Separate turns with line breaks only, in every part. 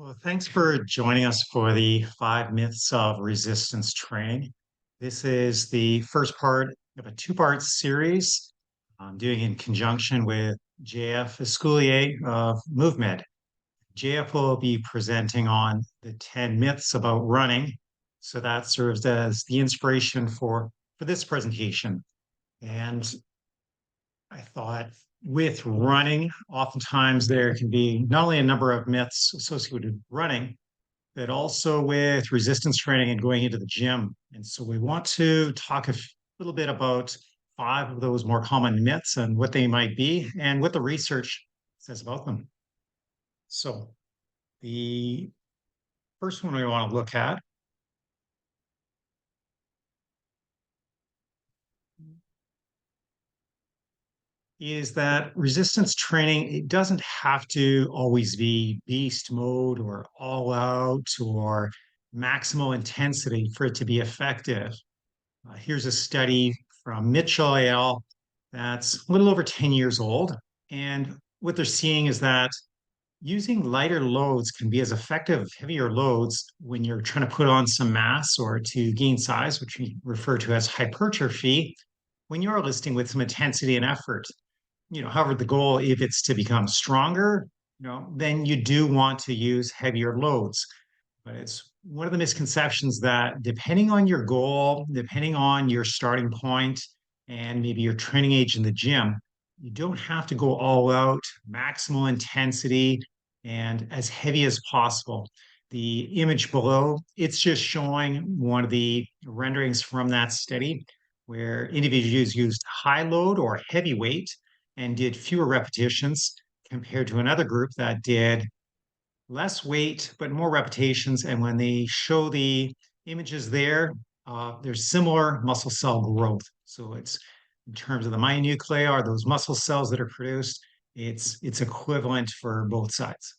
Well, thanks for joining us for the 5 myths of resistance training. This is the first part of a two-part series I'm doing in conjunction with JF Esculier of MoveMed. JF will be presenting on the 10 myths about running. So that serves as the inspiration for this presentation. And I thought with running, oftentimes there can be not only a number of myths associated with running, but also with resistance training and going into the gym. And so we want to talk a little bit about 5 of those more common myths and what they might be and what the research says about them. So the first one we want to look at is that resistance training, it doesn't have to always be beast mode or all out or maximal intensity for it to be effective. Here's a study from Mitchell et al. That's a little over 10 years old. And what they're seeing is that using lighter loads can be as effective as heavier loads when you're trying to put on some mass or to gain size, which we refer to as hypertrophy, when you're listing with some intensity and effort. However, the goal, if it's to become stronger, then you do want to use heavier loads. But it's one of the misconceptions that depending on your goal, depending on your starting point, and maybe your training age in the gym, you don't have to go all out, maximal intensity, and as heavy as possible. The image below, it's just showing one of the renderings from that study where individuals used high load or heavy weight and did fewer repetitions compared to another group that did less weight, but more repetitions. And when they show the images there, there's similar muscle cell growth. So it's in terms of the myonuclei or those muscle cells that are produced, it's equivalent for both sides.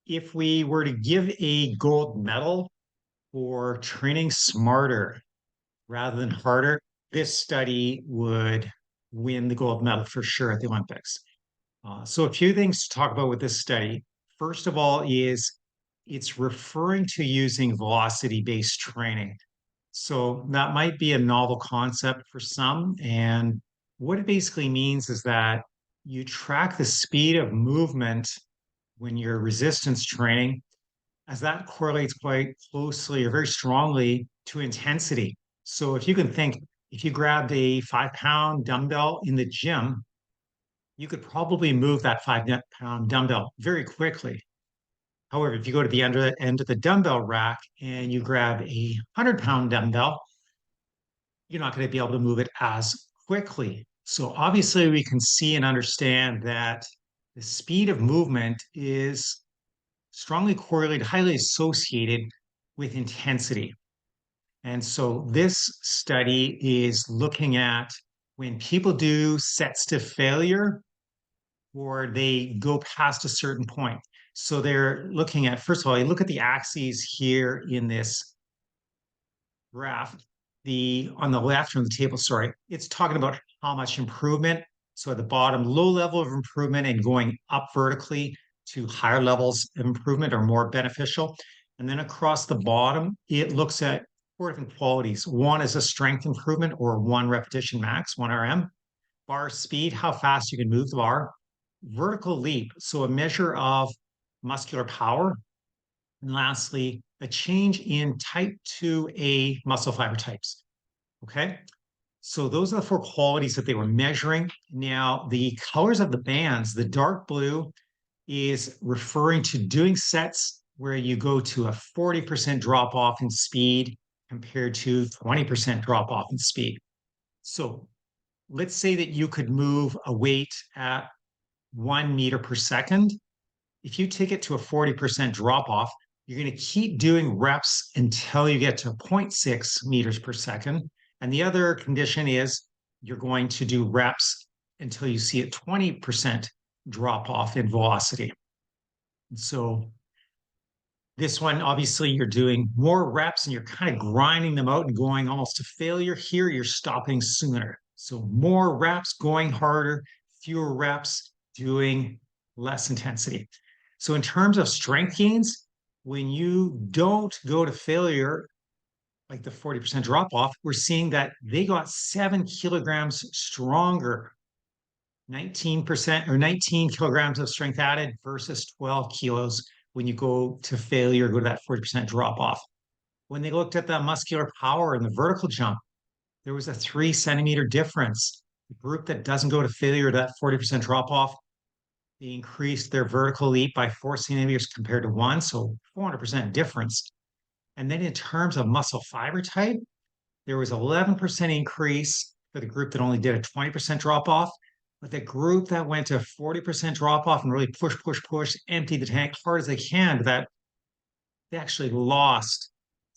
If we were to give a gold medal for training smarter rather than harder, this study would win the gold medal for sure at the Olympics. So a few things to talk about with this study. First of all, is it's referring to using velocity-based training. So that might be a novel concept for some. And what it basically means is that you track the speed of movement when you're resistance training, as that correlates quite closely or very strongly to intensity. So if you can think, if you grabbed a 5-pound dumbbell in the gym, you could probably move that 5-pound dumbbell very quickly. However, if you go to the end of the dumbbell rack and you grab a 100-pound dumbbell, you're not going to be able to move it as quickly. So obviously, we can see and understand that the speed of movement is strongly correlated, highly associated with intensity. And so this study is looking at when people do sets to failure or they go past a certain point. So they're looking at, first of all, you look at the axes here in this graph. The on the left from the table, sorry, it's talking about how much improvement. So at the bottom, low level of improvement and going up vertically to higher levels of improvement are more beneficial. And then across the bottom, it looks at 4 different qualities. One is a strength improvement or 1 repetition max, 1 RM. Bar speed, how fast you can move the bar. Vertical leap, so a measure of muscular power. And lastly, a change in type 2A muscle fiber types. Okay. So those are the 4 qualities that they were measuring. Now, the colors of the bands, the dark blue is referring to doing sets where you go to a 40% drop off in speed compared to 20% drop off in speed. So let's say that you could move a weight at 1 meter per second. If you take it to a 40% drop off, you're going to keep doing reps until you get to 0.6 meters per second. And the other condition is you're going to do reps until you see a 20% drop off in velocity. And so this one, obviously, you're doing more reps and you're kind of grinding them out and going almost to failure. Here, you're stopping sooner. So more reps going harder, fewer reps doing less intensity. So in terms of strength gains, when you don't go to failure, like the 40% drop off, we're seeing that they got 7 kilograms stronger, 19% or 19 kilograms of strength added versus 12 kilos when you go to failure, go to that 40% drop off. When they looked at the muscular power and the vertical jump, there was a 3 centimeter difference. The group that doesn't go to failure, that 40% drop off, they increased their vertical leap by 4 centimeters compared to one, so 400% difference. And then in terms of muscle fiber type, there was 11% increase for the group that only did a 20% drop off. But the group that went to 40% drop off and really push, push, push, empty the tank as hard as they can, that they actually lost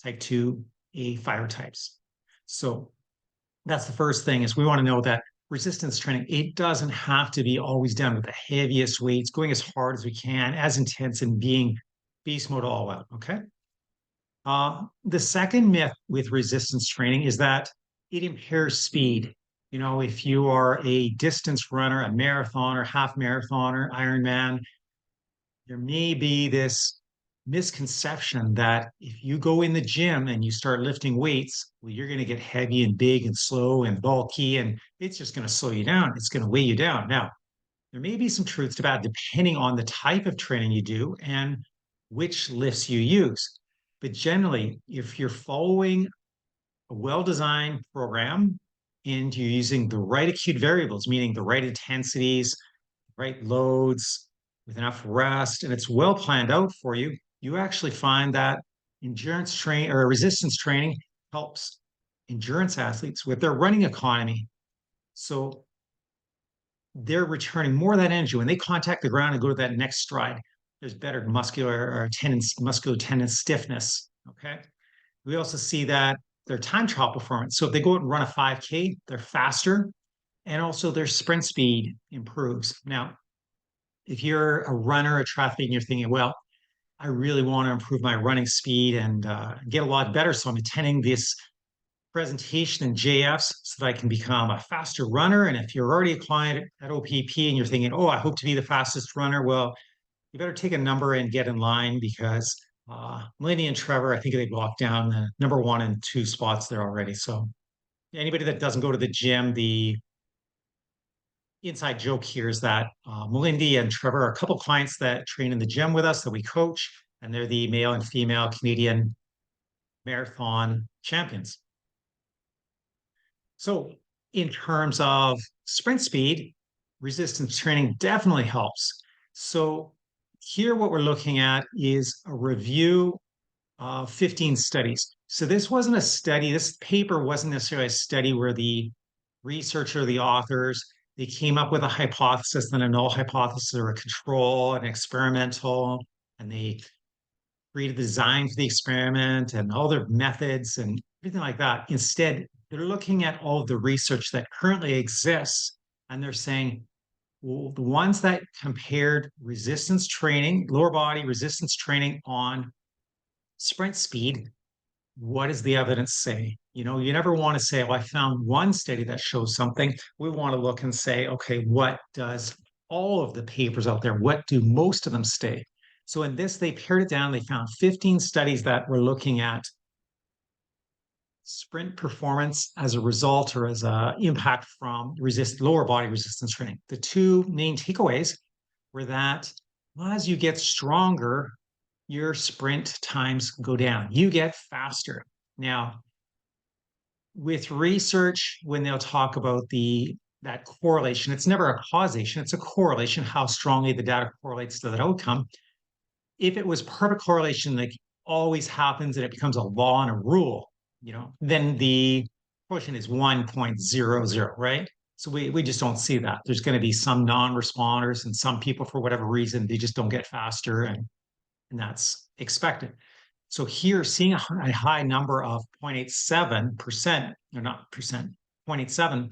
type 2A fiber types. So that's the first thing is we want to know that resistance training, it doesn't have to be always done with the heaviest weights, going as hard as we can, as intense and being beast mode all out. Okay. The second myth with resistance training is that it impairs speed. You know, if you are a distance runner, a marathoner, half marathoner, Ironman, there may be this misconception that if you go in the gym and you start lifting weights, well, you're going to get heavy and big and slow and bulky, and it's just going to slow you down. It's going to weigh you down. Now, there may be some truths to that depending on the type of training you do and which lifts you use. But generally, if you're following a well-designed program and you're using the right acute variables, meaning the right intensities, right loads, with enough rest, and it's well planned out for you, you actually find that endurance training or resistance training helps endurance athletes with their running economy. So they're returning more of that energy when they contact the ground and go to that next stride. There's better muscular tendon stiffness. Okay. We also see that their time trial performance. So if they go out and run a 5K, they're faster, and also their sprint speed improves. Now, if you're a runner, a triathlete, and you're thinking, well, I really want to improve my running speed and get a lot better, so I'm attending this presentation in JFs so that I can become a faster runner. And if you're already a client at OPP and you're thinking, oh, I hope to be the fastest runner, well, you better take a number and get in line because Melanie and Trevor, I think they've locked down the number 1 and 2 spots there already. So anybody that doesn't go to the gym, the inside joke here is that Melindy and Trevor are a couple clients that train in the gym with us that we coach, and they're the male and female Canadian marathon champions. So in terms of sprint speed, resistance training definitely helps. So here what we're looking at is a review of 15 studies. So this wasn't a study, this paper wasn't necessarily a study where the researcher, the authors, they came up with a hypothesis, then a null hypothesis or a control, an experimental, and they created the design for the experiment and all their methods and everything like that. Instead, they're looking at all of the research that currently exists and they're saying, well, the ones that compared resistance training, lower body resistance training on sprint speed, what does the evidence say? You know, you never want to say, oh, I found one study that shows something. We want to look and say, okay, what does all of the papers out there, what do most of them say? So in this, they pared it down. They found 15 studies that were looking at sprint performance as a result or as an impact from lower body resistance training. The two main takeaways were that as you get stronger, your sprint times go down. You get faster. Now, with research, when they'll talk about that correlation, it's never a causation, it's a correlation, how strongly the data correlates to that outcome. If it was perfect correlation, like always happens and it becomes a law and a rule, you know, then the correlation is 1.00, right? So we just don't see that. There's going to be some non-responders and some people, for whatever reason, they just don't get faster, and that's expected. So here, seeing a high number of 0.87%, or not percent, 0.87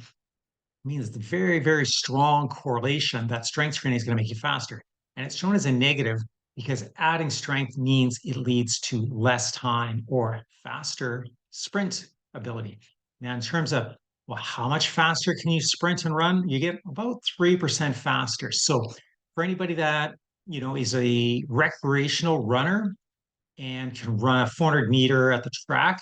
means the very, very strong correlation that strength training is going to make you faster. And it's shown as a negative because adding strength means it leads to less time or faster sprint ability. Now, in terms of Well, how much faster can you sprint and run? You get about 3% faster. So for anybody that, is a recreational runner and can run a 400 meter at the track,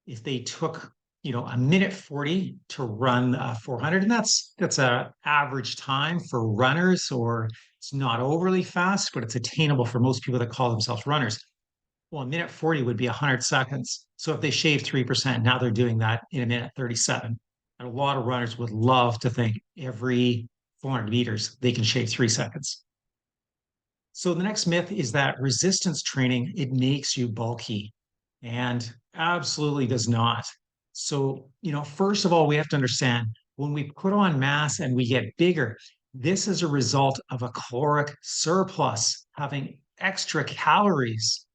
if they took, a minute 40 to run 400, and that's a average time for runners, or it's not overly fast, but it's attainable for most people that call themselves runners. Well, a minute 40 would be 100 seconds. So if they shave 3%, now they're doing that in a minute 37. And a lot of runners would love to think every 400 meters they can shave 3 seconds. So the next myth is that resistance training, it makes you bulky, and absolutely does not. So, first of all, we have to understand when we put on mass and we get bigger, this is a result of a caloric surplus, having extra calories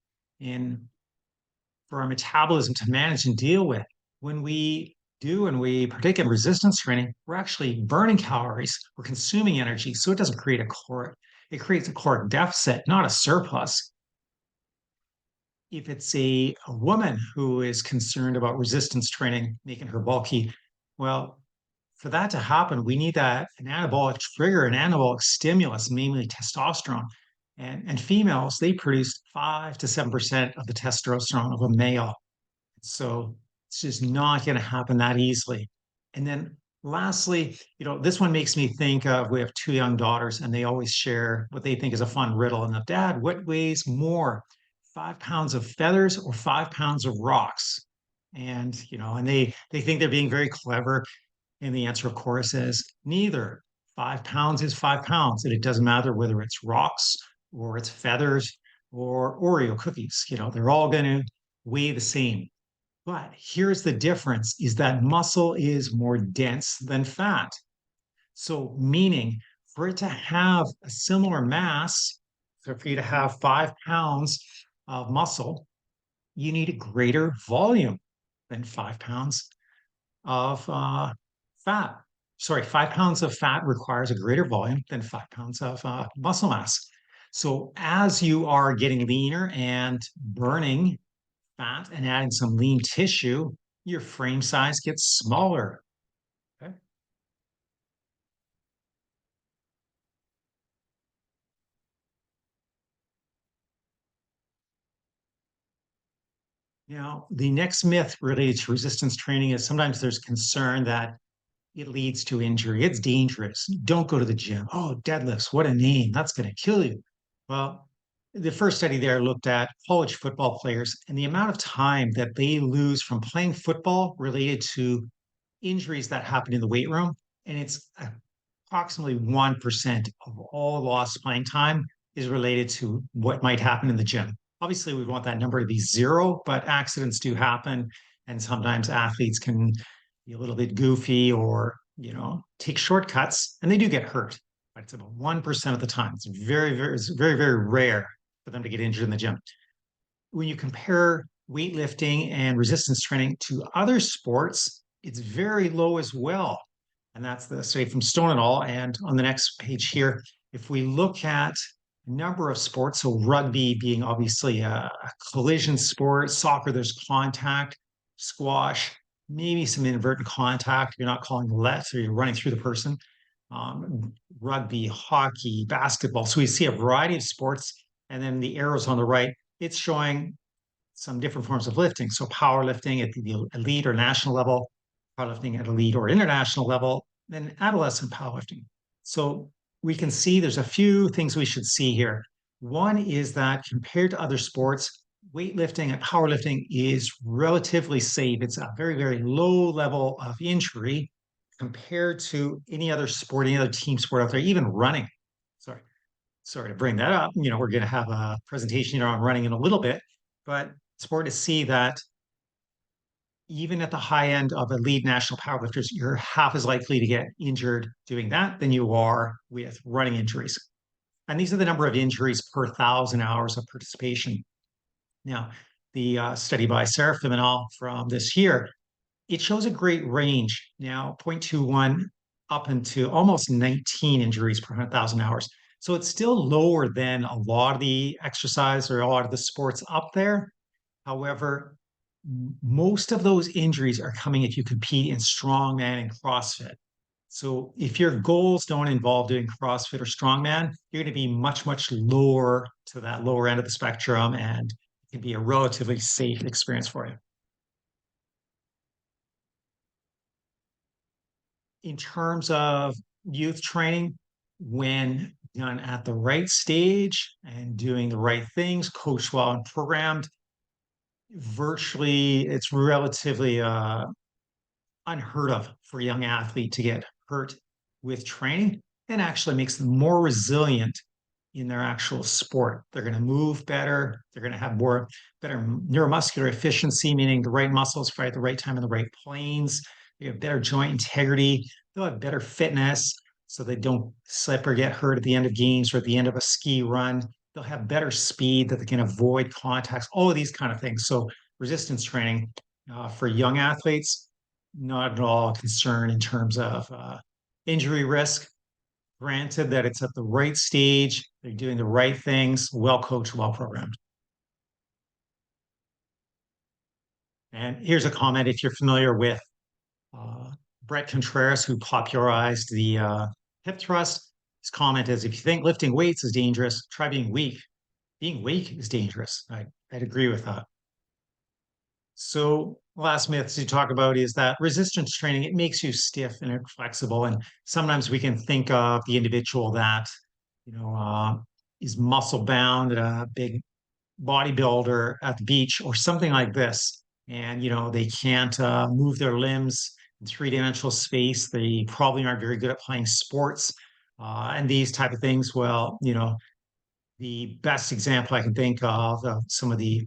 in for our metabolism to manage and deal with. When we do and we partake in resistance training, we're actually burning calories, we're consuming energy. So it doesn't create a caloric, it creates a caloric deficit, not a surplus. If it's a woman who is concerned about resistance training, making her bulky, well, for that to happen, we need an anabolic trigger, an anabolic stimulus, mainly testosterone. And females, they produce 5 to 7% of the testosterone of a male. So it's just not going to happen that easily. And then lastly, this one makes me think of we have two young daughters and they always share what they think is a fun riddle. And the dad, what weighs more, 5 pounds of feathers or 5 pounds of rocks? And and they think they're being very clever. And the answer, of course, is neither. 5 pounds is 5 pounds, and it doesn't matter whether it's rocks or it's feathers or Oreo cookies. They're all going to weigh the same. But here's the difference is that muscle is more dense than fat. So meaning for it to have a similar mass, so for you to have 5 pounds of muscle, you need a greater volume than 5 pounds of fat. Sorry, 5 pounds of fat requires a greater volume than 5 pounds of muscle mass. So as you are getting leaner and burning fat and adding some lean tissue, your frame size gets smaller. Okay. Now, the next myth related to resistance training is sometimes there's concern that it leads to injury. It's dangerous. Don't go to the gym. Oh, deadlifts, what a name. That's going to kill you. Well, the first study there looked at college football players and the amount of time that they lose from playing football related to injuries that happen in the weight room. And it's approximately 1% of all lost playing time is related to what might happen in the gym. Obviously, we want that number to be zero, but accidents do happen. And sometimes athletes can be a little bit goofy or, take shortcuts and they do get hurt. But it's about 1% of the time. It's very, very rare for them to get injured in the gym. When you compare weightlifting and resistance training to other sports, it's very low as well. And that's the study from Stone et al. And on the next page here, if we look at a number of sports, so rugby being obviously a collision sport, soccer, there's contact, squash, maybe some inadvertent contact. You're not calling let, or you're running through the person. Rugby, hockey, basketball. So we see a variety of sports. And then the arrows on the right, it's showing some different forms of lifting. So powerlifting at the elite or national level, powerlifting at elite or international level, then adolescent powerlifting. So we can see there's a few things we should see here. One is that compared to other sports, weightlifting and powerlifting is relatively safe. It's a very, very low level of injury compared to any other sport, any other team sport out there, even running. Sorry, sorry to bring that up. We're going to have a presentation on running in a little bit, but it's important to see that even at the high end of elite national powerlifters, you're half as likely to get injured doing that than you are with running injuries. And these are the number of injuries per 1,000 hours of participation. Now, the study by Serafim et al. From this year, it shows a great range now, 0.21 up into almost 19 injuries per 1,000 hours. So it's still lower than a lot of the exercise or a lot of the sports up there. However, most of those injuries are coming if you compete in strongman and CrossFit. So if your goals don't involve doing CrossFit or strongman, you're going to be much, much lower to that lower end of the spectrum, and it can be a relatively safe experience for you. In terms of youth training, when done at the right stage and doing the right things, coached well and programmed, virtually it's relatively unheard of for a young athlete to get hurt with training, and actually makes them more resilient in their actual sport. They're going to move better. They're going to have more better neuromuscular efficiency, meaning the right muscles fight at the right time in the right planes. They have better joint integrity. They'll have better fitness so they don't slip or get hurt at the end of games or at the end of a ski run. They'll have better speed that they can avoid contacts, all of these kind of things. So resistance training for young athletes, not at all concerned in terms of injury risk. Granted that it's at the right stage, they're doing the right things, well coached, well programmed. And here's a comment if you're familiar with uh, Brett Contreras, who popularized the hip thrust. His comment is if you think lifting weights is dangerous, try being weak. Being weak is dangerous. I'd agree with that. So last myth to talk about is that resistance training, it makes you stiff and inflexible. And sometimes we can think of the individual that, you know, is muscle bound, a big bodybuilder at the beach or something like this. And, they can't move their limbs in three-dimensional space. They probably aren't very good at playing sports and these type of things. Well, the best example I can think of some of the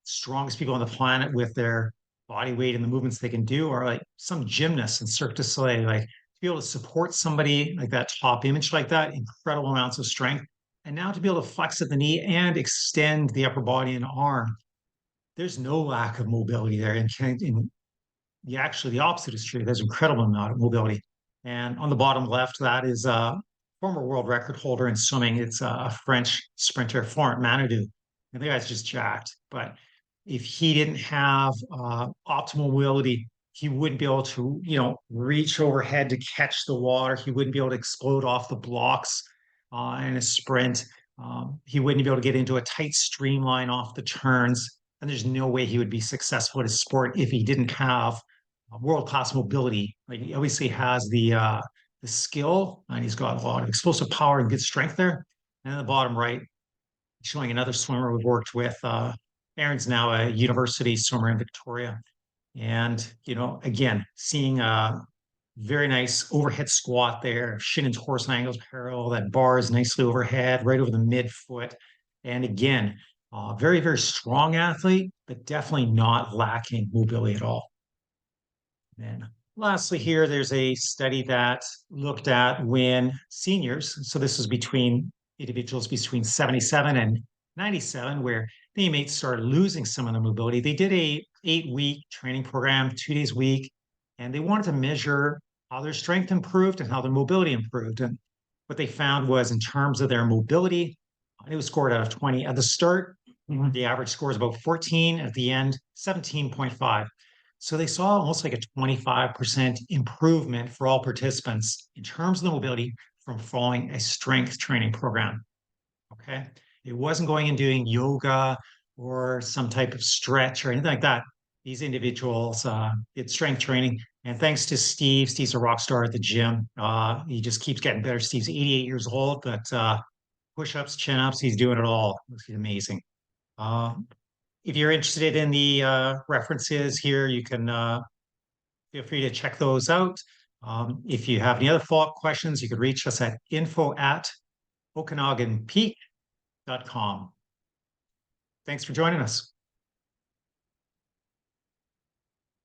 strongest people on the planet with their body weight and the movements they can do are like some gymnasts in Cirque du Soleil. Like to be able to support somebody like that top image like that, incredible amounts of strength. And now to be able to flex at the knee and extend the upper body and arm, there's no lack of mobility there. And actually the opposite is true. There's incredible amount of mobility. And on the bottom left, that is a former world record holder in swimming. It's a French sprinter, Florent Manodou. And the guy's just jacked. But if he didn't have optimal mobility, he wouldn't be able to, reach overhead to catch the water. He wouldn't be able to explode off the blocks in a sprint. He wouldn't be able to get into a tight streamline off the turns. And there's no way he would be successful in his sport if he didn't have world class mobility. Like he obviously has the skill, and he's got a lot of explosive power and good strength there. And in the bottom right, showing another swimmer we've worked with. Aaron's now a university swimmer in Victoria. And, again, seeing a very nice overhead squat there, shin and torso angles parallel, that bar is nicely overhead, right over the midfoot. And again, very, very strong athlete, but definitely not lacking mobility at all. And lastly, here, there's a study that looked at when seniors, so this was between individuals between 77 and 97, where the inmates started losing some of their mobility. They did a 8-week training program, 2 days a week, and they wanted to measure how their strength improved and how their mobility improved. And what they found was in terms of their mobility, it was scored out of 20. At the start, the average score is about 14. At the end, 17.5. So they saw almost like a 25% improvement for all participants in terms of the mobility from following a strength training program. Okay. It wasn't going and doing yoga or some type of stretch or anything like that. These individuals did strength training. And thanks to Steve, Steve's a rock star at the gym. He just keeps getting better. Steve's 88 years old, but push-ups, chin-ups, he's doing it all. He's amazing. If you're interested in the references here, you can feel free to check those out. If you have any other follow-up questions, you can reach us at info@okanaganpeak.com. Thanks for joining us.